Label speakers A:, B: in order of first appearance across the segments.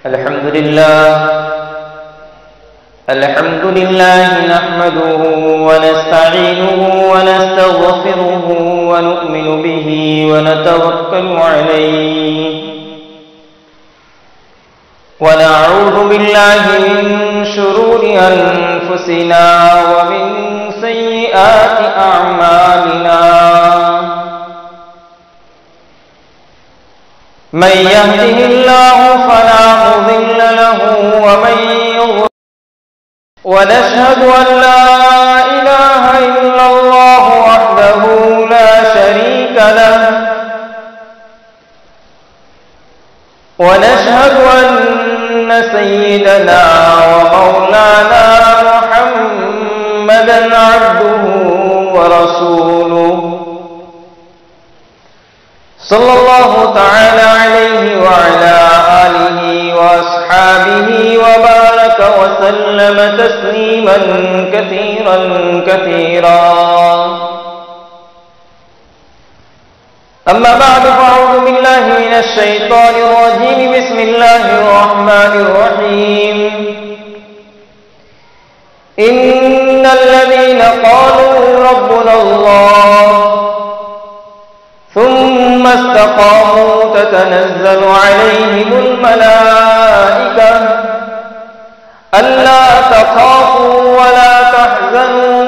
A: الحمد لله نحمده ونستعينه ونستغفره ونؤمن به ونتوكل عليه ونعوذ بالله من شرور أنفسنا ومن سيئات أعمالنا من يهده الله فلا مضل له ومن يضلل ونشهد أن لا إله إلا الله وحده لا شريك له ونشهد أن سيدنا ومولانا محمدا عبده ورسوله صلى الله تعالى عليه وعلى آله وأصحابه وبارك وسلم تسليما كثيرا كثيرا أما بعد فأعوذ بالله من الشيطان الرجيم بسم الله الرحمن الرحيم إن الذين قالوا ربنا الله ثم استقاموا تتنزل عليهم الملائكة ألا تخافوا ولا تحزنوا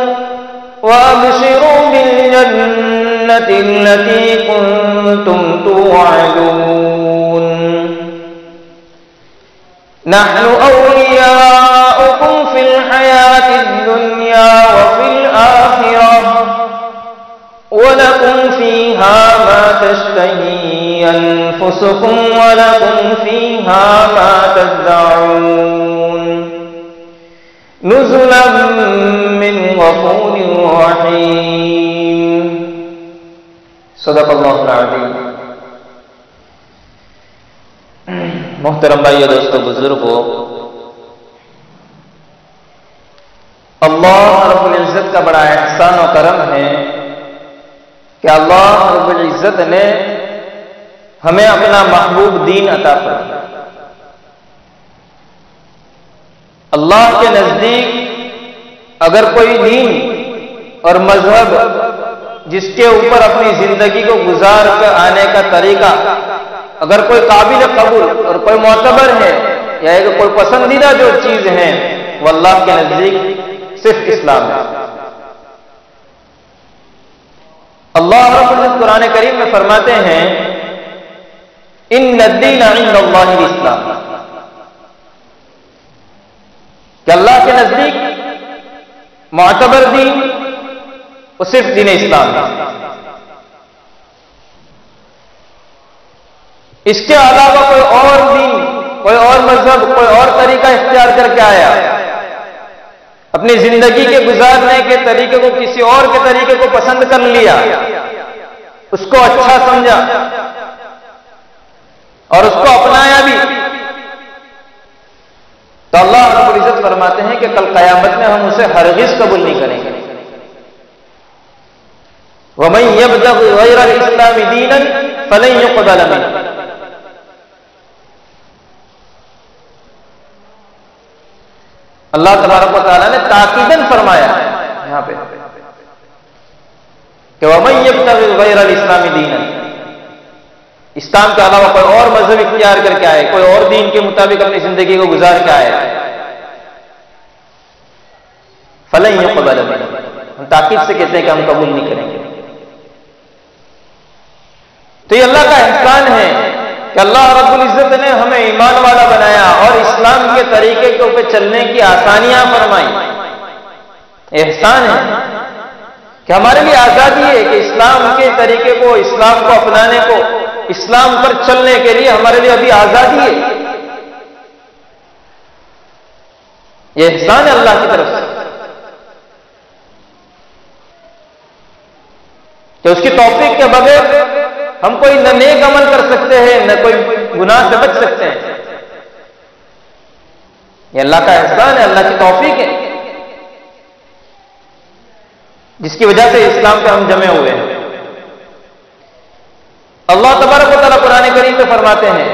A: وأبشروا بالجنة التي كنتم توعدون نحن أولياؤكم في الحياة الدنيا وفي الآخرة ولكم فيها ما تشتهي أنفسكم ولكم فيها ما تدعون نزلا من غفور رحيم صدق اللہ العظیم۔ محترم بھائیو، دوستو، بزرگوں، اللہ رب العزت کا بڑا احسان و کرم ہے کہ اللہ رب العزت نے ہمیں اپنا محبوب دین عطا فرمایا۔ اللہ کے نزدیک اگر کوئی دین اور مذہب جس کے اوپر اپنی زندگی کو گزار کر آنے کا طریقہ اگر کوئی قابل قبول اور کوئی معتبر ہے یا کوئی پسندیدہ جو چیز ہے وہ اللہ کے نزدیک صرف اسلام ہے۔ اللہ رب العزت قرآن کریم میں فرماتے ہیں ان الدین عند اللہ الاسلام، کہ اللہ کے نزدیک معتبر دین وہ صرف دین اسلام ہے۔ اس کے علاوہ کوئی اور دین، کوئی اور مذہب، کوئی اور طریقہ اختیار کر کے آیا، اپنی زندگی کے گزارنے کے طریقے کو کسی اور کے طریقے کو پسند کر لیا، اس کو اچھا سمجھا اور اس کو اپنایا بھی، تو اللہ رب العزت فرماتے ہیں کہ کل قیامت میں ہم اسے ہرگز قبول نہیں کریں گے۔ وَمَن يَبْتَغِ غَيْرَ الْإِسْلَامِ دِينًا فَلَن يُقْبَلَ مِنْهُ۔ اللہ تبارک و تعالیٰ نے تاکیداً فرمایا یہاں پہ کہ وَمَن يَبْتَغِ غَيْرَ الْإِسْلَامِ دِينًا، اسلام کے علاوہ کوئی اور مذہب اختیار کر کے آئے، کوئی اور دین کے مطابق اپنی زندگی کو گزار کے آئے، فَلَن يُقْبَلَ مِنْهُ، ہم تاکید سے کہتے ہیں کہ ہم قبول نہیں کریں گے۔ تو یہ اللہ کا احسان ہے کہ اللہ رب العزت نے ہمیں ایمان والا بنایا اور اسلام کے طریقے کے اوپر چلنے کی آسانیاں فرمائی۔ احسان ہے کہ ہمارے لیے آزادی ہے کہ اسلام کے طریقے کو، اسلام کو اپنانے کو، اسلام پر چلنے کے لیے ہمارے لیے ابھی آزادی ہے۔ یہ احسان ہے اللہ کی طرف سے کہ اس کی توفیق کے بغیر ہم کوئی نہ نیک عمل کر سکتے ہیں نہ کوئی گناہ سے بچ سکتے ہیں۔ یہ اللہ کا احسان ہے، اللہ کی توفیق ہے، جس کی وجہ سے اسلام پہ ہم جمع ہوئے ہیں۔ اللہ تبارک و تعالیٰ قرآن کریم میں فرماتے ہیں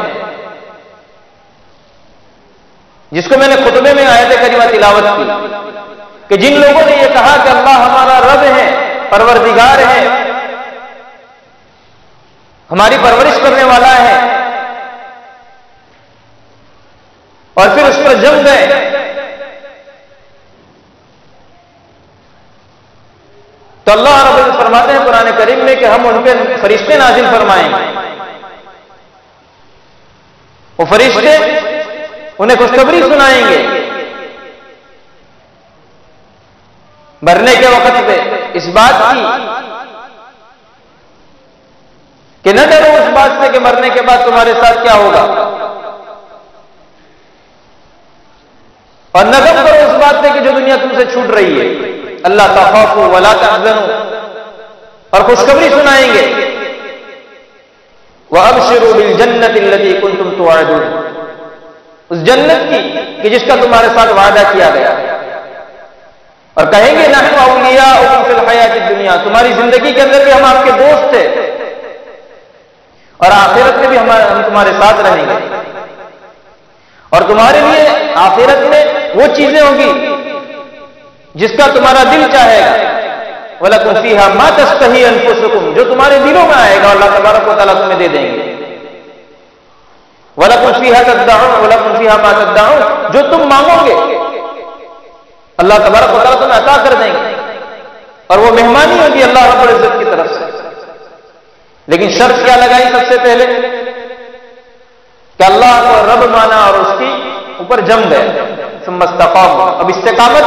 A: جس کو میں نے خطبے میں آیت کریمہ تلاوت کی کہ جن لوگوں نے یہ کہا کہ اللہ ہمارا رب ہے، پروردگار ہے، ہماری پرورش کرنے والا ہے، اور پھر اس پر جم گئے، تو اللہ رب العزت فرماتے ہیں قرآن کریم میں کہ ہم ان پہ فرشتے نازل فرمائیں گے. وہ فرشتے انہیں خوشخبری سنائیں گے مرنے کے وقت پہ اس بات کی کہ نہ ڈرو اس بات سے کہ مرنے کے بعد تمہارے ساتھ کیا ہوگا، اور نہ غم کرو اس بات سے کہ جو دنیا تم سے چھوٹ رہی ہے. اللہ تخافوا ولا تحزنوا، اور خوشخبری سنائیں گے وَأَبْشِرُوا بِالْجَنَّةِ الَّتِي كُنْتُمْ تُوعَدُونَ، اس جنت کی کہ جس کا تمہارے ساتھ وعدہ کیا گیا. اور کہیں گے نحن اولیاؤکم فی الحیاۃ الدنیا، تمہاری زندگی کے اندر بھی ہم آپ کے دوست تھے اور آخرت میں بھی ہم تمہارے ساتھ رہیں گے، اور تمہارے لیے آخرت میں وہ چیزیں ہوں گی جس کا تمہارا دل چاہے گا. وَلَكُمْ فِيهَا مَا تَشْتَهِي أَنفُسُكُمْ، جو تمہارے دلوں میں آئے گا اللہ تبارک و تعالیٰ تمہیں دے دیں گے. وَلَكُمْ فِيهَا تَدَّعُونَ وَلَكُمْ فِيهَا مَا تَدَّعُونَ، جو تم مانگو گے اللہ تبارک و تعالیٰ تمہیں عطا کر دیں گے، اور وہ مہمانی ہوگی اللہ رب العزت کی طرف سے. لیکن شرط کیا لگائی سب سے پہلے کہ اللہ کو رب مانا اور اس کی اوپر جم گئے. ثم استقاموا، اب استقامت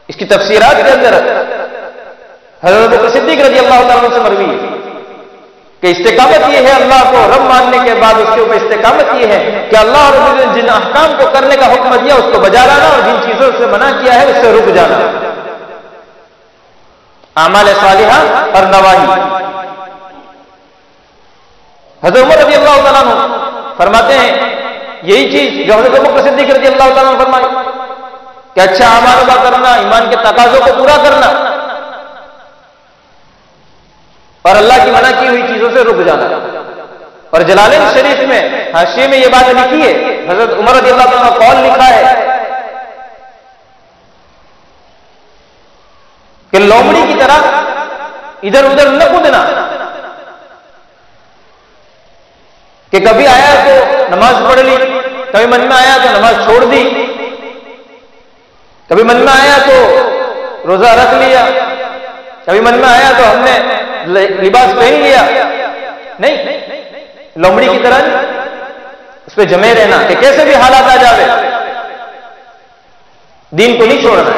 A: اس کی تفسیرات کے اندر حضرت ابوبکر صدیق رضی اللہ تعالیٰ عنہ سے مروی ہے کہ استقامت یہ ہے اللہ کو رب ماننے کے بعد اس کے اوپر استقامت یہ ہے کہ اللہ رب العزت جن احکام کو کرنے کا حکم دیا اس کو بجا لانا، اور جن چیزوں سے منع کیا ہے اس سے رک جانا. اعمال صالحہ اور نواہی. حضرت عمر رضی اللہ تعالیٰ عنہ فرماتے ہیں یہی چیز جو حضرت ابوبکر صدیق رضی اللہ تعالیٰ عنہ فرمائے کہ اچھا اعمال کا کرنا، ایمان کے تقاضوں کو پورا کرنا، اور اللہ کی منع کی ہوئی چیزوں سے رک جانا. اور جلالین شریف میں حاشیے میں یہ بات لکھی ہے، حضرت عمر رضی اللہ تعالیٰ عنہ قول لکھا ہے کہ لومڑی کی طرح ادھر ادھر نہ کودنا، کہ کبھی آیا تو نماز پڑھ لی، کبھی من میں آیا تو نماز چھوڑ دی، کبھی من میں آیا تو روزہ رکھ لیا، کبھی من میں آیا تو ہم نے لباس پہن لیا. نہیں، لومڑی کی طرح اس پہ جمے رہنا کہ کیسے بھی حالات آ جاوے دین کو نہیں چھوڑنا،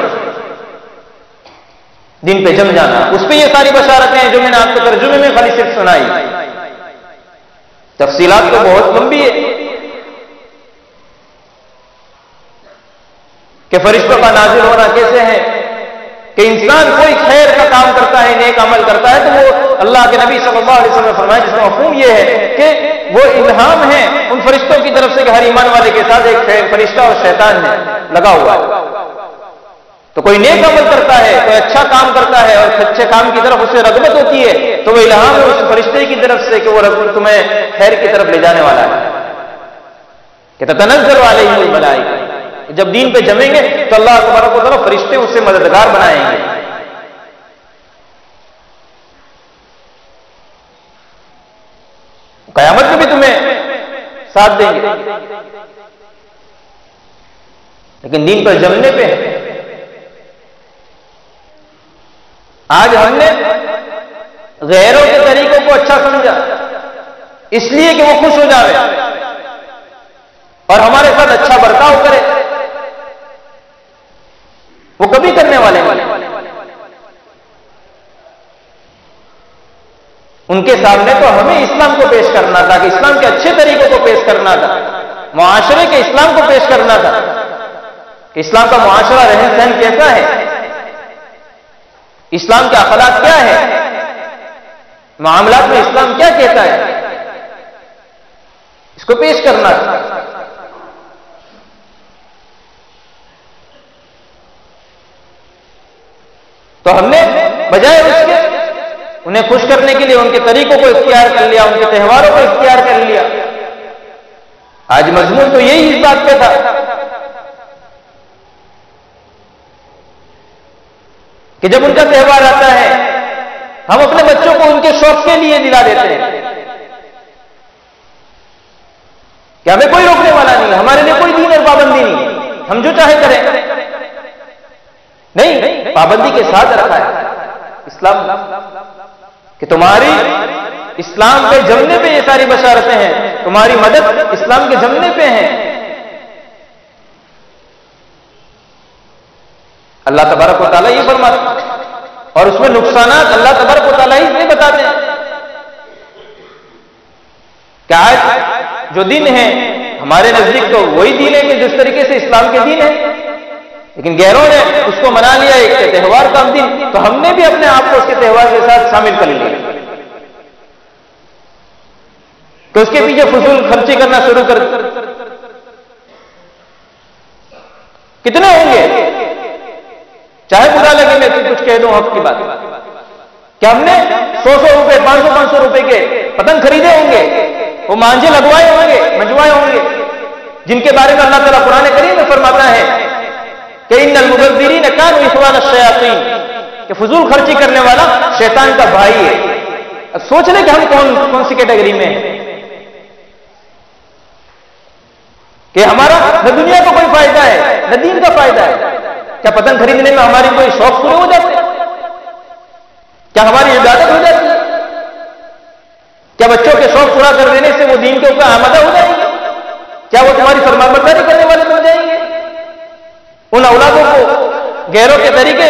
A: دین پہ جم جانا. اس پہ یہ ساری بشارتیں ہیں جو میں نے آپ کو ترجمے میں خالی صرف سنائی، تفصیلات تو بہت لمبی ہے کہ فرشتوں کا نازل ہونا کیسے ہے، کہ انسان کوئی خیر کا کام کرتا ہے، نیک عمل کرتا ہے تو وہ اللہ کے نبی صلی اللہ علیہ وسلم نے فرمایا جس کا مفہوم یہ ہے کہ وہ الہام ہے ان فرشتوں کی طرف سے کہ ہر ایمان والے کے ساتھ ایک فرشتہ اور شیطان ہے لگا ہوا ہے. تو کوئی نیک عمل کرتا ہے، کوئی اچھا کام کرتا ہے اور اچھے کام کی طرف اسے رغبت ہوتی ہے تو وہ الہام ہے اس فرشتے کی طرف سے کہ وہ تمہیں خیر کی طرف لے جانے والا ہے. کہ تتنزل علیہم الملائکہ، جب دین پہ جمیں گے تو اللہ تبارک و تعالیٰ فرشتے اس سے مددگار بنائیں گے. قیامت میں بھی تمہیں ساتھ دیں گے، لیکن دین پر جمنے پہ آج ہم نے غیروں کے طریقوں کو اچھا سمجھا اس لیے کہ وہ خوش ہو جائے اور ہمارے ساتھ اچھا برتاؤ کرے. وہ کبھی کرنے والے ان کے سامنے تو ہمیں اسلام کو پیش کرنا تھا کہ اسلام کے اچھے طریقوں کو پیش کرنا تھا، معاشرے کے اسلام کو پیش کرنا تھا کہ اسلام کا معاشرہ رہن سہن کیسا ہے، اسلام کے اخلاق کیا ہے، معاملات میں اسلام کیا کہتا ہے، اس کو پیش کرنا تھا. تو ہم نے بجائے اس کے انہیں خوش کرنے کے لیے ان کے طریقوں کو اختیار کر لیا، ان کے تہواروں کو اختیار کر لیا آج مضمون تو یہی اس بات پہ تھا کہ جب ان کا تہوار آتا ہے ہم اپنے بچوں کو ان کے شوق کے لیے دلا دیتے ہیں کہ ہمیں کوئی روکنے والا نہیں، ہمارے لیے کوئی دین اور پابندی نہیں، ہم جو چاہے کریں۔ نہیں، پابندی کے ساتھ رکھا ہے اسلام کہ تمہاری اسلام کے جمنے پہ یہ ساری بشارتیں ہیں، تمہاری مدد اسلام کے جمنے پہ ہیں۔ اللہ تبارک و تعالیٰ یہ فرماتا ہے اور اس میں نقصانات اللہ تبارک و تعالیٰ ہی نہیں بتاتے ہیں کہ آج جو دین ہے ہمارے نزدیک تو وہی دین ہے کہ جس طریقے سے اسلام کے دین ہے، لیکن غیروں نے اس کو منا لیا ایک تہوار کا دن، تو ہم نے بھی اپنے آپ کو اس کے تہوار کے ساتھ شامل کر لیا کہ اس کے پیچھے فضول خرچی کرنا شروع کر کتنے ہوں گے، چاہے برا لگے میں کچھ کہہ دوں حق کی بات کہ ہم نے 100 روپے 500 روپے کے پتنگ خریدے ہوں گے، وہ مانجے لگوائے ہوں گے، منجوائے ہوں گے، جن کے بارے میں اللہ تعالیٰ قرآن کریم میں فرماتا ہے کہ ان المبذرین کانوا اخوان الشیاطین، کہ فضول خرچی کرنے والا شیطان کا بھائی ہے۔ اب سوچ لیں کہ ہم کون سی کیٹیگری میں ہیں کہ ہمارا نہ دنیا کو کوئی فائدہ ہے نہ دین کا فائدہ ہے۔ کیا پتنگ خریدنے میں ہماری کوئی شوق پورے ہو جاتے ہیں؟ کیا ہماری عبادت ہو جاتی ہے؟ کیا بچوں کے شوق پورا کر دینے سے وہ دین کے اوپر آمادہ ہو جائیں گے؟ کیا وہ تمہاری فرمانبرداری کرنے والے بن جائیں گے؟ ان اولادوں کو غیروں کے طریقے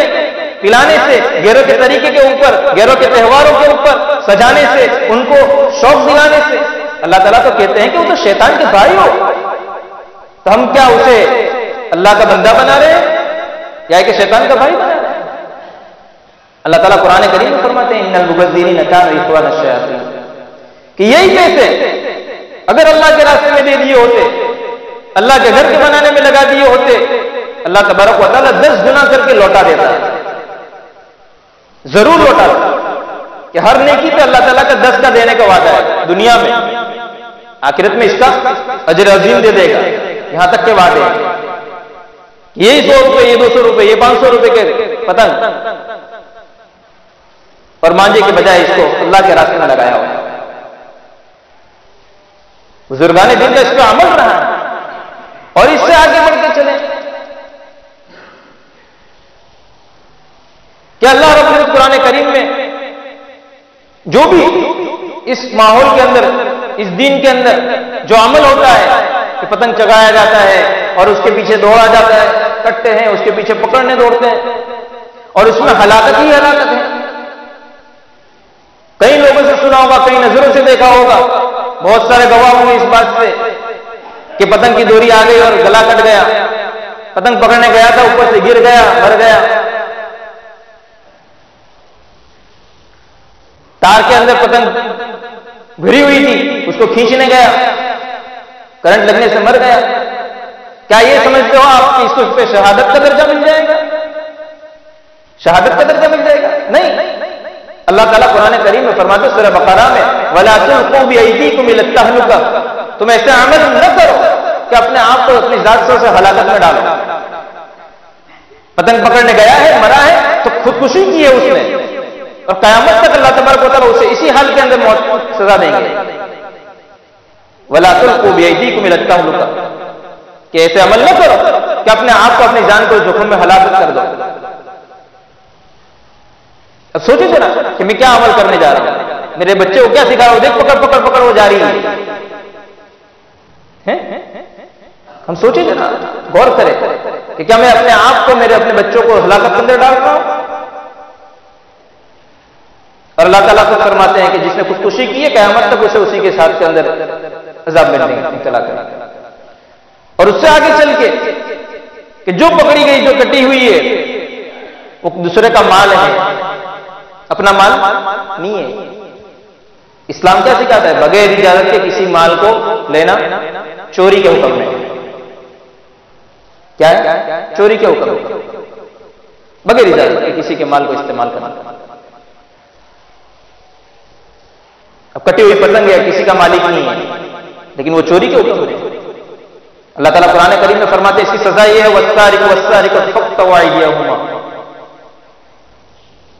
A: پلانے سے، غیروں کے طریقے کے اوپر، غیروں کے تہواروں کے اوپر سجانے سے، ان کو شوق دلانے سے اللہ تعالیٰ تو کہتے ہیں کہ وہ تو شیطان کے بھائی ہو، تو ہم کیا اسے اللہ کا بندہ بنا رہے ہیں یا کہ شیطان کا بھائی بنا رہے ہیں؟ اللہ تعالیٰ قرآن کریم میں فرماتے ہیں ان المبذرین کانوا اخوان الشیاطین، کہ یہی پیسے اگر اللہ کے راستے میں دے دیے ہوتے، اللہ کے گھر کے بنانے میں لگا دیے ہوتے، اللہ تبارک و تعالیٰ 10 گنا کر کے لوٹا دیتا ہے، ضرور لوٹا دیتا کہ ہر نیکی پہ اللہ تعالیٰ کا 10 کا دینے کا وعدہ ہے دنیا میں، آخرت میں اس کا اجر عظیم دے دے گا، یہاں تک کے وعدے ہیں۔ یہی 100 روپے، یہ 200 روپے، یہ 500 روپے کے پتنگ اور مانجے کے بجائے اس کو اللہ کے راستے میں لگایا ہوا ہے۔ بزرگان دین کا اس پہ عمل رہا ہے اور اس سے آگے بڑھ کے چلیں کہ اللہ رب العزت قرآن کریم میں جو بھی اس ماحول کے اندر، اس دین کے اندر جو عمل ہوتا ہے کہ پتنگ چگایا جاتا ہے اور اس کے پیچھے دوڑا جاتا ہے، کٹتے ہیں اس کے پیچھے پکڑنے دوڑتے ہیں اور اس میں ہلاکت ہی ہلاکت ہے۔ کئی لوگوں سے سنا ہوگا، کئی نظروں سے دیکھا ہوگا، بہت سارے گواہ ہوئے اس بات سے کہ پتنگ کی ڈوری آ گئی اور گلا کٹ گیا، پتنگ پکڑنے گیا تھا اوپر سے گر گیا، مر گیا، تار کے اندر پتنگ گھری ہوئی تھی اس کو کھینچنے گیا، کرنٹ لگنے سے مر گیا۔ کیا یہ سمجھتے ہو آپ کہ اس پہ شہادت کا درجہ مل جائے گا؟ شہادت کا درجہ مل جائے گا؟ نہیں، اللہ تعالیٰ قرآن کریم میں فرماتے سورہ بقرہ میں وَلَا تُلْقُوا بِأَيْدِيكُمْ إِلَى التَّهْلُكَةِ، تم ایسے عمل نہ کرو کہ اپنے آپ کو اپنی ذات سے ہلاکت میں ڈالو۔ پتنگ پکڑنے گیا ہے، مرا ہے تو خودکشی کی ہے اس نے، اور قیامت تک اللہ تبارک و تعالیٰ اسے اسی حال کے اندر موت سزا دیں گے۔ وَلَا تُلْقُوا بِأَيْدِيكُمْ إِلَى التَّهْلُكَةِ، کہ ایسے عمل نہ کرو کہ اپنے آپ کو، اپنی جان کو جوخم میں ہلاکت کر دو۔ اب سوچیں ذرا کہ میں کیا عمل کرنے جا رہا ہوں، میرے بچے کو کیا سکھا رہا ہوں، دیکھ پکڑ پکڑ پکڑ وہ جاری ہے۔ ہم سوچیں ذرا، غور کریں کہ کیا میں اپنے آپ کو، میرے اپنے بچوں کو ہلاکت کے اندر ڈال رہا ہوں؟ اور اللہ تعالیٰ کو فرماتے ہیں کہ جس نے خودکشی کی ہے قیامت تک اسے اسی کے ساتھ کے اندر عذاب میں مبتلا کریں۔ اور اس سے آگے چل کے کہ جو پکڑی گئی، جو کٹی ہوئی ہے، وہ دوسرے کا مال ہے، اپنا مال نہیں ہے۔ اسلام کیا سکھاتا ہے؟ بغیر اجازت کے کسی مال کو لینا چوری کے حکم میں۔ کیا ہے؟ چوری کے حکم میں، بغیر اجازت کے کسی کے مال کو استعمال کرنا۔ اب کٹی ہوئی پتنگ ہے، کسی کا مالک نہیں ہے، لیکن وہ چوری کے حکم میں۔ اللہ تعالیٰ قرآن کریم میں فرماتے ہیں اس کی سزا یہ ہے وَالسَّارِقُ وَالسَّارِقَةُ فَاقْطَعُوا أَيْدِيَهُمَا،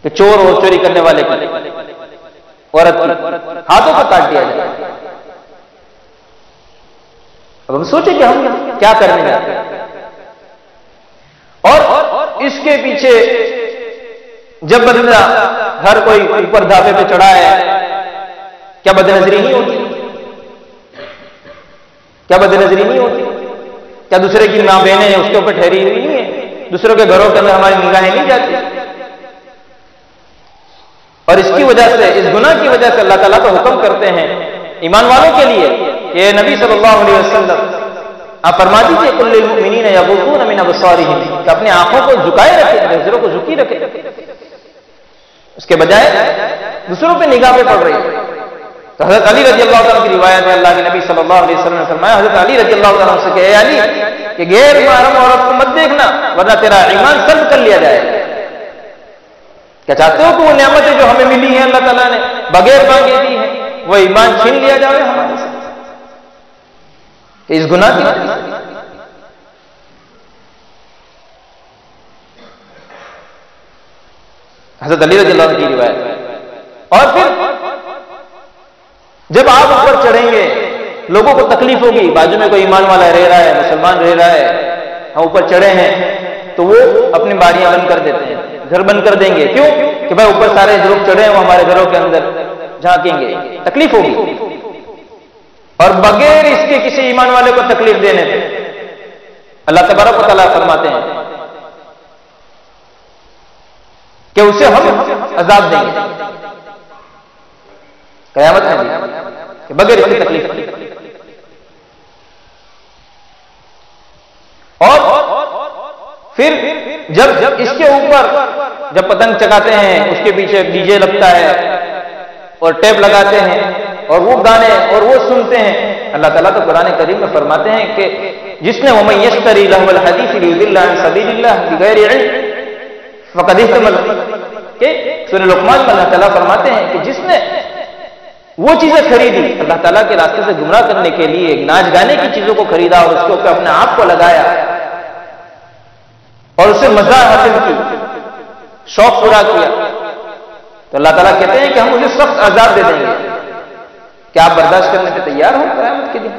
A: کہ چور اور چوری کرنے والے کی عورت کی ہاتھوں کو کاٹ دیا جائے۔ اب ہم سوچیں کہ ہم کیا کرنے جاتے ہیں، اور اس کے پیچھے جب بندہ ہر کوئی اوپر دھابے پہ چڑھا ہے، کیا بد نظری نہیں ہوتی؟ کیا بد نظری نہیں ہوتی؟ کیا دوسرے کی ماں بہنیں ہیں اس کے اوپر ٹھہری ہوئی نہیں ہے؟ دوسروں کے گھروں کے اندر ہماری نگاہیں نہیں جاتی؟ اور اس کی وجہ سے، اس گناہ کی وجہ سے اللہ تعالیٰ تو حکم کرتے ہیں ایمان والوں کے لیے کہ نبی صلی اللہ علیہ وسلم آپ فرما دیجیے قل للمؤمنین یغضون من ابصارہم، کہ اپنی آنکھوں کو جھکائے رکھیں، نظروں کو جھکی رکھیں، اس کے بجائے دوسروں پہ نگاہ پہ پڑ رہی ہے۔ تو حضرت علی رضی اللہ تعالیٰ کی روایت ہے، اللہ کے نبی صلی اللہ علیہ وسلم نے فرمایا، حضرت علی رضی اللہ تعالیٰ سے کہ اے علی کہ غیر محرم عورت کو مت دیکھنا ورنہ تیرا ایمان سلب کر لیا جائے گا۔ کیا چاہتے ہو کہ وہ نعمتیں جو ہمیں ملی ہیں اللہ تعالیٰ نے بغیر مانگے دی ہیں وہ ایمان چھین لیا جائے ہمارے سے؟ اس گناہ کی وجہ سے حضرت علی رضی اللہ عنہ کی روایت۔ اور پھر جب آپ اوپر چڑھیں گے لوگوں کو تکلیف ہوگی، بازو میں کوئی ایمان والا رہ رہا ہے، مسلمان رہ رہا ہے، ہم اوپر چڑھے ہیں تو وہ اپنی باریاں بند کر دیتے ہیں، گھر بند کر دیں گے، کیوں کہ بھائی اوپر سارے لوگ چڑھے ہیں وہ ہمارے گھروں کے اندر جھانکیں گے، تکلیف ہوگی۔ اور بغیر اس کے کسی ایمان والے کو تکلیف دینے سے اللہ تبارک و تعالیٰ فرماتے ہیں کہ اسے ہم عذاب دیں گے قیامت میں بھی، کہ بغیر اس کی تکلیف۔ اور پھر جب اس کے اوپر جب پتنگ چگاتے ہیں اس کے پیچھے ڈی جے لگتا ہے اور ٹیپ لگاتے ہیں اور وہ گانے اور وہ سنتے ہیں، اللہ تعالیٰ تو قرآن کریم میں فرماتے ہیں کہ جس نے وَمَن يَشْتَرِي لَهْوَ الْحَدِيثِ لِيُضِلَّ عَن سَبِيلِ اللَّهِ بِغَيْرِ عِلْمٍ فَقَدِ احْتَمَلَ، کہ سورہ لقمان میں اللہ تعالیٰ فرماتے ہیں کہ جس نے وہ چیزیں خریدی اللہ تعالیٰ کے راستے سے گمراہ کرنے کے لیے، ناچ گانے کی چیزوں کو خریدا اور اس کے اوپر اپنے آپ کو لگایا اور اسے مزہ حاصل کی، شوق پورا کیا، تو اللہ تعالیٰ کہتے ہیں کہ ہم اسے سخت عذاب دے دیں گے۔ کیا آپ برداشت کرنے کے تیار ہو قیامت کے دن؟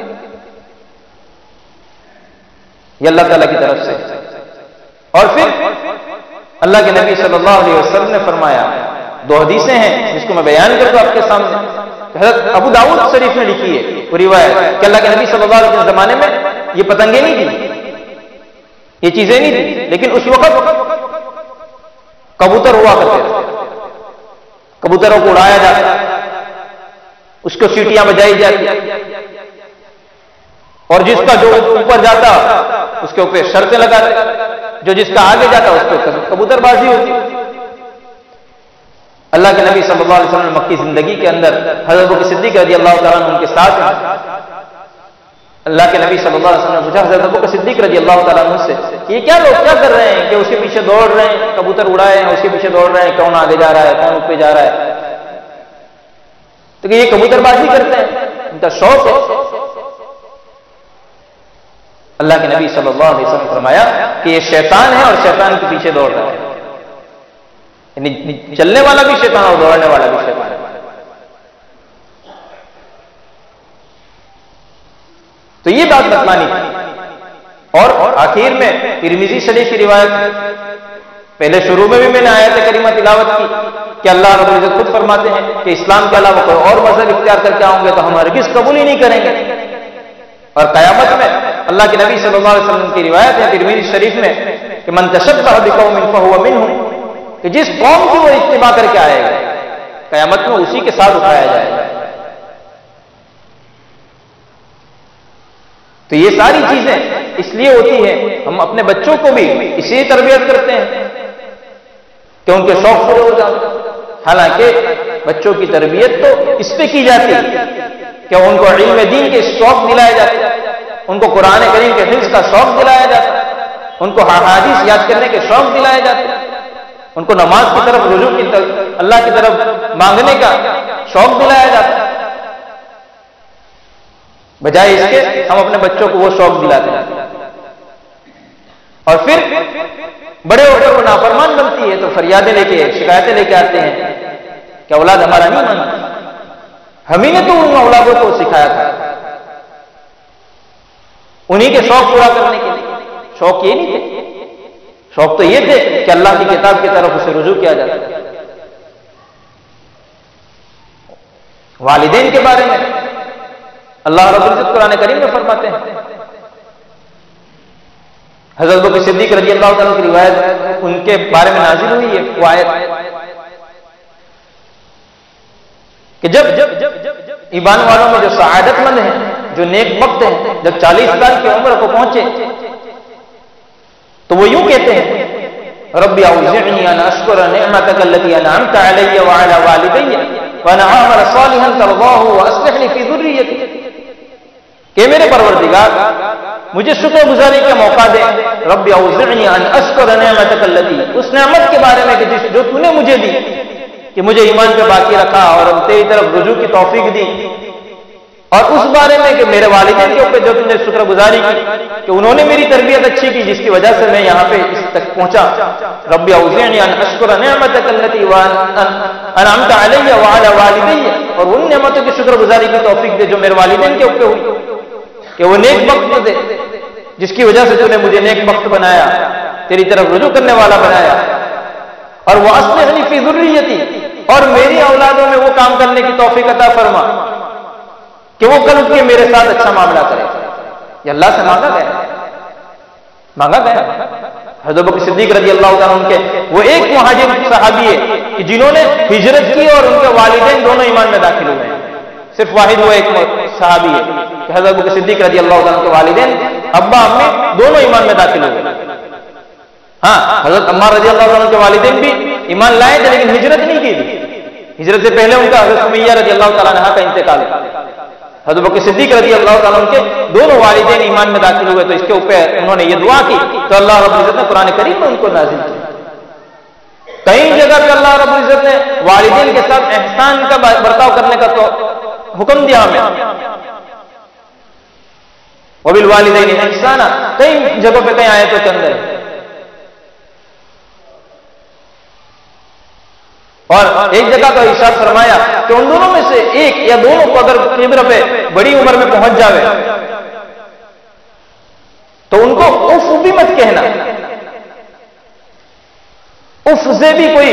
A: یہ اللہ تعالیٰ کی طرف سے۔ اور پھر اللہ کے نبی صلی اللہ علیہ وسلم نے فرمایا، دو حدیثیں ہیں جس کو میں بیان کر دوں آپ کے سامنے، حضرت ابو داؤد شریف نے لکھی ہے وہ روایت کہ اللہ کے نبی صلی اللہ علیہ وسلم کے زمانے میں یہ پتنگیں نہیں تھی، یہ چیزیں نہیں تھی، لیکن اس وقت کبوتر ہوا کرتے تھے، کبوتروں کو اڑایا جاتا، اس کو سیٹیاں بجائی جاتی، اور جس کا جو اوپر جاتا اس کے اوپر شرطیں لگاتے، جو جس کا آگے جاتا اس کو کبوتر بازی ہوتی۔ اللہ کے نبی صلی اللہ علیہ وسلم نے مکی زندگی کے اندر حضرت ابوبکر صدیق رضی اللہ تعالیٰ عنہ ان کے ساتھ ہیں۔ اللہ کے نبی صلی اللہ علیہ وسلم نے پوچھا حضرت ابوبکر صدیق رضی اللہ تعالیٰ عنہ سے یہ کیا لوگ کیا کر رہے ہیں کہ اس کے پیچھے دوڑ رہے ہیں، کبوتر اڑائے ہیں اس کے پیچھے دوڑ رہے ہیں، کون آگے جا رہا ہے کون اوپر جا رہا ہے؟ تو کہ یہ کبوتر بازی کرتے ہیں، ان کا شوق ہے۔ اللہ کے نبی صلی اللہ علیہ وسلم نے فرمایا کہ یہ شیطان ہے اور شیطان کے پیچھے دوڑ رہا ہے، یعنی چلنے والا بھی شیطان اور دوڑنے والا بھی شیطان ہے۔ تو یہ بات بتلانی تھی۔ اور آخر میں ترمذی شریف کی روایت، پہلے شروع میں بھی میں نے آیت کریمہ تلاوت کی کہ اللہ رب العزت خود فرماتے ہیں کہ اسلام کے علاوہ کوئی اور مذہب اختیار کر کے آؤں گے تو ہم ہرگز قبول ہی نہیں کریں گے۔ اور قیامت میں اللہ کے نبی صلی اللہ علیہ وسلم کی روایت ہے ترمذی شریف میں کہ من تشبہ بقوم فہو منہم، کہ جس قوم کی وہ اتباع کر کے آئے گا قیامت میں اسی کے ساتھ اٹھایا جائے گا۔ تو یہ ساری چیزیں اس لیے ہوتی ہیں، ہم اپنے بچوں کو بھی اسی تربیت کرتے ہیں کہ ان کے شوق پورے ہو جائیں۔ حالانکہ بچوں کی تربیت تو اس پہ کی جاتی ہے کہ ان کو علم دین کے شوق دلایا جاتا ہے، ان کو قرآن کریم کے حفظ کا شوق دلایا جاتا ہے، ان کو احادیث یاد کرنے کے شوق دلایا جاتا ہے، ان کو نماز کی طرف رجوع کی طرف اللہ کی طرف مانگنے کا شوق دلایا جاتا ہے۔ بجائے اس کے ہم اپنے بچوں کو وہ شوق دلاتے ہیں، اور پھر بڑے ہو کر وہ نافرمان بنتی ہے تو فریادیں لے کے، شکایتیں لے کے آتے ہیں کہ اولاد ہمارا نہیں مانتا۔ ہم ہی نے تو ان اولادوں کو سکھایا تھا انہی کے شوق پورا کرنے کے لیے۔ شوق یہ نہیں تھے، شوق تو یہ تھے کہ اللہ کی کتاب کی طرف اسے رجوع کیا جاتا ہے۔ والدین کے بارے میں اللہ رب العزت قرآن کریم میں فرماتے ہیں، حضرت ابوبکر صدیق رضی اللہ تعالیٰ کی روایت ان کے بارے میں نازل ہوئی ہے وہ آیت کہ جب ایمان والوں میں جو سعادت مند ہیں، جو نیک وقت ہیں، جب 40 سال کی عمر کو پہنچے تو وہ یوں کہتے ہیں رب اوزعنی ان اشکر نعمتک التی انعمت علی وعلی والدی وانا اعمل صالحا ترضاہ واصلح لی فی ذریتی، کہ میرے پروردگار مجھے شکر گزاری کا موقع دے۔ رب اوزعنی ان اشکر نعمتک التی، اس نعمت کے بارے میں کہ جو تو نے مجھے دی، کہ مجھے ایمان پہ باقی رکھا اور تیری طرف رجوع کی توفیق دی، اور اس بارے میں کہ میرے والدین کے اوپر جو تم نے شکر گزاری کی کہ انہوں نے میری تربیت اچھی کی جس کی وجہ سے میں یہاں پہ اس تک پہنچا۔ رب اوزعنی ان اشکر نعمتک التی انعمت علی وعلی والدی، اور ان نعمتوں کی شکر گزاری کی توفیق دے جو میرے والدین کے اوپر ہوئی، کہ وہ نیک وقت دے جس کی وجہ سے تو نے مجھے نیک وقت بنایا، تیری طرف رجوع کرنے والا بنایا، اور وہ اصلح لی فی ذریتی، اور میری اولادوں میں وہ کام کرنے کی توفیق عطا فرما کہ وہ کل کے میرے ساتھ اچھا معاملہ کرے۔ یہ اللہ سے مانگا گیا۔ حضرت ابوبکر صدیق رضی اللہ تعالیٰ عنہ کے وہ ایک مہاجر صحابی ہے کہ جنہوں نے ہجرت کی اور ان کے والدین دونوں ایمان میں داخل ہوئے ہیں، صرف واحد وہ ایک صحابی ہے کہ حضرت ابوبکر صدیق رضی اللہ تعالیٰ عنہ کے والدین ابا امی دونوں ایمان میں داخل ہوئے۔ ہاں، حضرت عمار رضی اللہ عنہ کے والدین بھی ایمان لائے تھے لیکن ہجرت نہیں کی تھی، ہجرت سے پہلے ان کا حضرت سمیہ رضی اللہ تعالیٰ عنہ کا انتقال ہے۔ حضرت ابوبکر صدیق رضی اللہ تعالیٰ عنہ کے دونوں والدین ایمان میں داخل ہوئے تو اس کے اوپر انہوں نے یہ دعا کی تو اللہ رب العزت نے قرآن کریم میں ان کو نازل کیا۔ کئی جگہ پہ اللہ رب العزت نے والدین کے ساتھ احسان کا برتاؤ کرنے کا تو حکم دیا ہمیں، وبالوالدین احسانا، کئی جگہوں پہ کئی آیتوں کے اندر ہے۔ اور ایک جگہ کا ارشاد فرمایا کہ ان دونوں میں سے ایک یا دونوں کو اگر قبر پہ بڑی عمر میں پہنچ جاوے تو ان کو اف بھی مت کہنا، اف سے بھی کوئی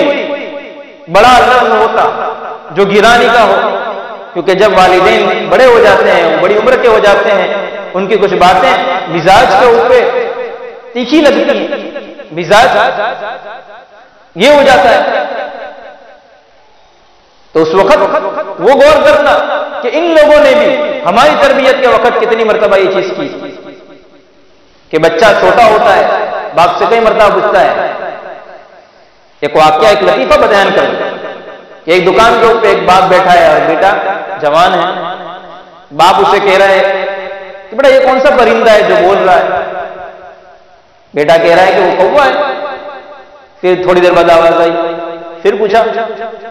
A: بڑا لفظ ہوتا جو گرانی کا ہو، کیونکہ جب والدین بڑے ہو جاتے ہیں، بڑی عمر کے ہو جاتے ہیں، ان کی کچھ باتیں مزاج کے اوپر تیکھی لگتی ہیں، مزاج یہ ہو جاتا ہے، تو اس وقت وہ غور کرنا کہ ان لوگوں نے بھی ہماری تربیت کے وقت کتنی مرتبہ یہ چیز کی کہ بچہ چھوٹا ہوتا ہے باپ سے کئی مرتبہ پوچھتا ہے۔ ایک واقعہ، ایک لطیفہ بیان کر کہ ایک دکان کے اوپر ایک باپ بیٹھا ہے اور بیٹا جوان ہے، باپ اسے کہہ رہا ہے کہ بیٹا یہ کون سا پرندہ ہے جو بول رہا ہے؟ بیٹا کہہ رہا ہے کہ وہ کوا ہے۔ پھر تھوڑی دیر بعد آواز آئی، پھر پوچھا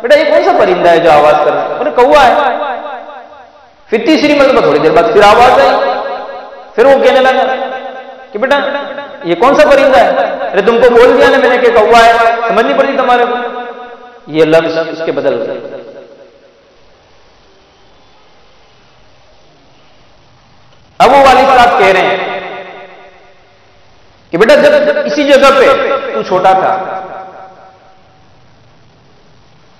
A: بیٹا یہ کون سا پرندہ ہے جو آواز کر رہا ہے؟ بولے کوا ہے۔ پھر تیسری مرتبہ تھوڑی دیر بعد پھر آواز آئی، پھر وہ کہنے لگا کہ بیٹا یہ کون سا پرندہ ہے؟ ارے تم کو بول دیا نا میں نے کہ کوا ہے، سمجھ نہیں پڑتی تمہارے کو؟ یہ لفظ اس کے بدل گئے۔ اب وہ والد صاحب کہہ رہے ہیں کہ بیٹا جب اسی جگہ پہ تو چھوٹا تھا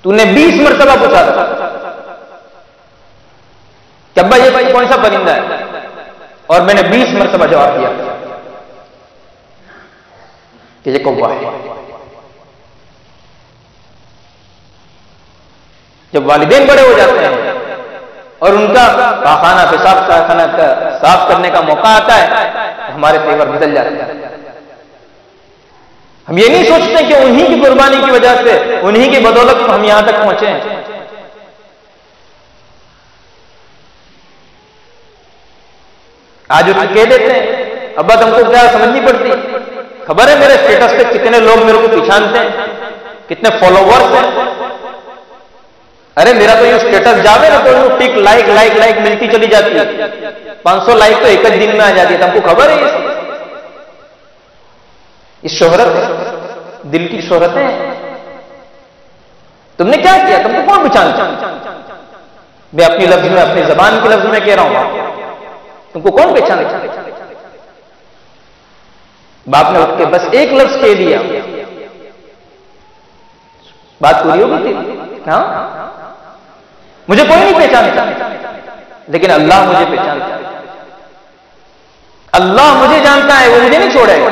A: تو نے 20 مرتبہ پوچھا تھا کہ ابا یہ کون سا پرندہ ہے، اور میں نے 20 مرتبہ جواب دیا کہ یہ کوا ہے۔ جب والدین بڑے ہو جاتے ہیں اور ان کا پاخانہ پیشاب خانہ کا صاف کرنے کا موقع آتا ہے تو ہمارے تیور بدل جاتے ہیں۔ ہم یہ نہیں سوچتے کہ انہی کی قربانی کی وجہ سے، انہی کی بدولت ہم یہاں تک پہنچے ہیں۔ آج وہ کہہ دیتے ہیں ابا تم کو کیا سمجھ نہیں پڑتی، خبر ہے میرے اسٹیٹس پہ کتنے لوگ میرے کو پہچانتے ہیں، کتنے فالوورز ہیں؟ ارے میرا تو یہ اسٹیٹس جاوے نا تو ٹک لائک لائک لائک ملتی چلی جاتی ہے، 500 لائک تو ایک دن میں آ جاتی ہے. تم کو خبر ہے یہ شہرت دل کی شہرت ہے. تم نے کیا کیا؟ تم کو کون پہچانتا؟ میں اپنی لفظ میں اپنی زبان کے لفظ میں کہہ رہا ہوں، تم کو کون پہچانتا؟ باپ نے اٹھ کے بس ایک لفظ کہہ دیا، بات پوری ہو گئی تھی. ہاں مجھے کوئی نہیں پہچانتا، لیکن اللہ مجھے پہچانتا ہے. اللہ مجھے جانتا ہے، وہ مجھے نہیں چھوڑے گا.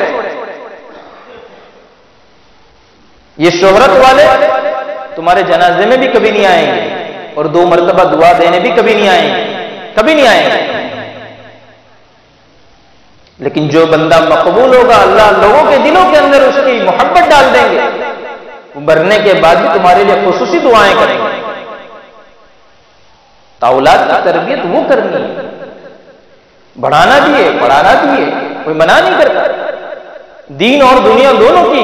A: یہ شہرت والے تمہارے جنازے میں بھی کبھی نہیں آئیں گے، اور 2 مرتبہ دعا دینے بھی کبھی نہیں آئیں گے، کبھی نہیں آئیں گے. لیکن جو بندہ مقبول ہوگا، اللہ لوگوں کے دلوں کے اندر اس کی محبت ڈال دیں گے، وہ مرنے کے بعد بھی تمہارے لیے خصوصی دعائیں کریں گے. اولاد کی تربیت وہ کرنی ہے، بڑھانا بھی ہے پڑھانا بھی ہے، کوئی منع نہیں کرتا. دین اور دنیا دونوں کی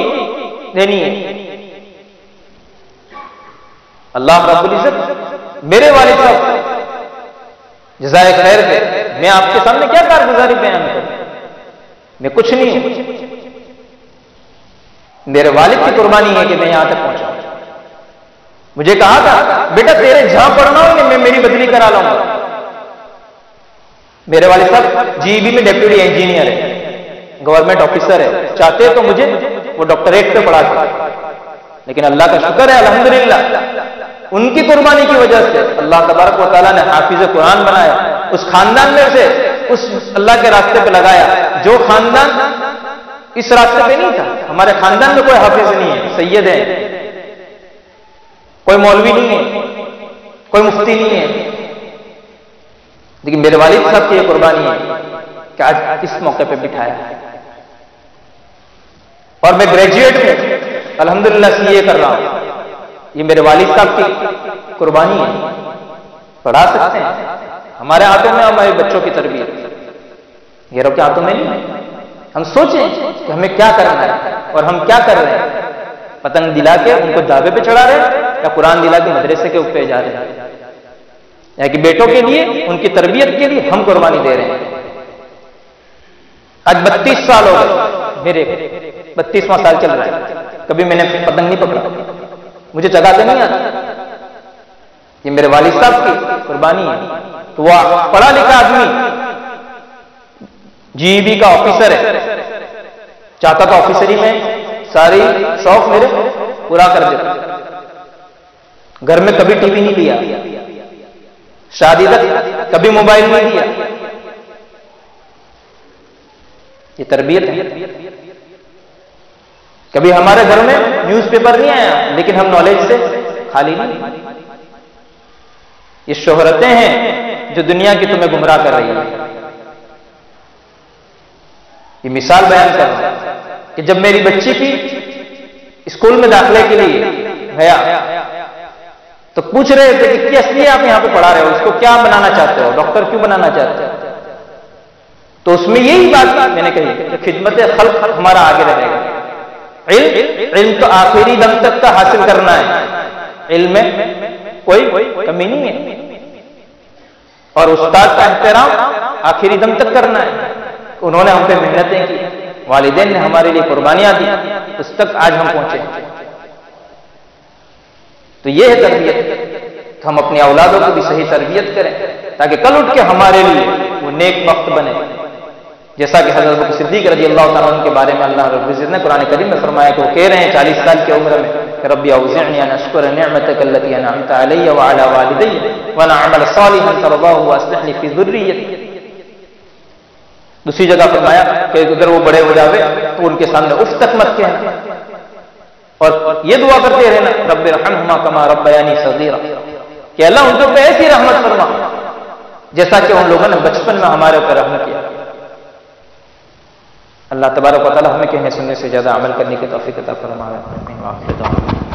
A: دینی ہے. اللہ رب العزت میرے والد صاحب جزائے خیر دے. میں آپ کے سامنے کیا کارگزاری بیان کروں؟ میں کچھ نہیں ہوں. میرے والد کی قربانی ہے کہ میں یہاں تک پہنچا. مجھے کہا تھا بیٹا تیرے جہاں پڑھنا ہو میں میری بدلی کرا لاؤں گا. میرے والد صاحب جی بی میں ڈیپٹی انجینئر ہے، گورنمنٹ آفیسر ہے، چاہتے تو مجھے وہ ڈاکٹریٹ پہ پڑھا تھا. لیکن اللہ کا شکر ہے الحمدللہ ان کی قربانی کی وجہ سے اللہ تبارک و تعالیٰ نے حافظ قرآن بنایا. اس خاندان میں سے اس اللہ کے راستے پہ لگایا جو خاندان اس راستے پہ نہیں تھا. ہمارے خاندان میں کوئی حافظ نہیں ہے، سید ہے، کوئی مولوی نہیں ہے، کوئی مفتی نہیں ہے. لیکن میرے والد صاحب کی یہ قربانی ہے کہ آج اس موقع پہ بٹھایا. اور میں گریجویٹ ہوں الحمدللہ CA کر رہا ہوں. یہ میرے والد صاحب کی قربانی ہے. پڑھا سکتے ہیں، ہمارے ہاتھوں میں ہمارے بچوں کی تربیت، غیروں کے ہاتھوں میں نہیں ہے. ہم سوچیں کہ ہمیں کیا کرنا ہے اور ہم کیا کر رہے ہیں. پتنگ دلا کے ان کو دھابے پہ چڑھا رہے ہیں یا قرآن دلا کے مدرسے کے اوپر جا رہے ہیں، یا کہ بیٹوں کے لیے ان کی تربیت کے لیے ہم قربانی دے رہے ہیں. آج 32 سال ہو گئے، میرے 32واں سال چل رہا ہے. کبھی میں نے پتنگ نہیں پکڑا، مجھے چگاتے نہیں آتا. یہ میرے والد صاحب کی قربانی ہے. تو وہ پڑھا لکھا آدمی GEB کا آفیسر ہے، چاہتا تو آفیسری میں ساری شوق میرے پورا کر دیتا. گھر میں کبھی ٹی وی نہیں لیا، شادی تک کبھی موبائل نہیں دیا. یہ تربیت ہے. کبھی ہمارے گھر میں نیوز پیپر نہیں آیا لیکن ہم نالج سے خالی نہیں. یہ شہرتیں ہیں جو دنیا کی تمہیں گمراہ کر رہی ہے. یہ مثال بیان کر رہا ہوں کہ جب میری بچی کی اسکول میں داخلے کے لیے گیا تو پوچھ رہے تھے کہ کس لیے آپ یہاں پہ پڑھا رہے ہو، اس کو کیا بنانا چاہتے ہو، ڈاکٹر کیوں بنانا چاہتے ہو. تو اس میں یہی بات میں نے کہی کہ خدمت خلق ہمارا آگے رہے گا. علم تو آخری دم تک کا حاصل کرنا ہے، علم میں کوئی کمی نہیں ہے. اور استاد کا احترام آخری دم تک کرنا ہے. انہوں نے ہم پہ محنتیں کی، والدین نے ہمارے لیے قربانیاں دی، اس تک آج ہم پہنچے. تو یہ ہے تربیت. ہم اپنی اولادوں کو بھی صحیح تربیت کریں تاکہ کل اٹھ کے ہمارے لیے وہ نیک وقت بنے. جیسا کہ حضرت ابوبکر صدیق رضی اللہ تعالیٰ عنہ کے بارے میں اللہ رب العزت نے قرآن کریم میں فرمایا کہ وہ کہہ رہے ہیں 40 سال کی عمر میں کہ ربی اوزعنی ان اشکر نعمتک التی انعمت علی وعلی والدی وانا اعمل صالحا ترضاه واصلح لی فی ذریتی. دوسری جگہ فرمایا کہ اگر وہ بڑے ہو جاوے تو ان کے سامنے اف تک مت کہنا، اور یہ دعا کرتے رہنا رب ارحمہما کما ربیانی صغیرا، کہ اللہ ان کو ایسی رحمت فرما جیسا کہ ان لوگوں نے بچپن میں ہمارے اوپر رحم کیا. اللہ تبارک و تعالی ہمیں کہنے سننے سے زیادہ عمل کرنے کی توفیق عطا فرمائے.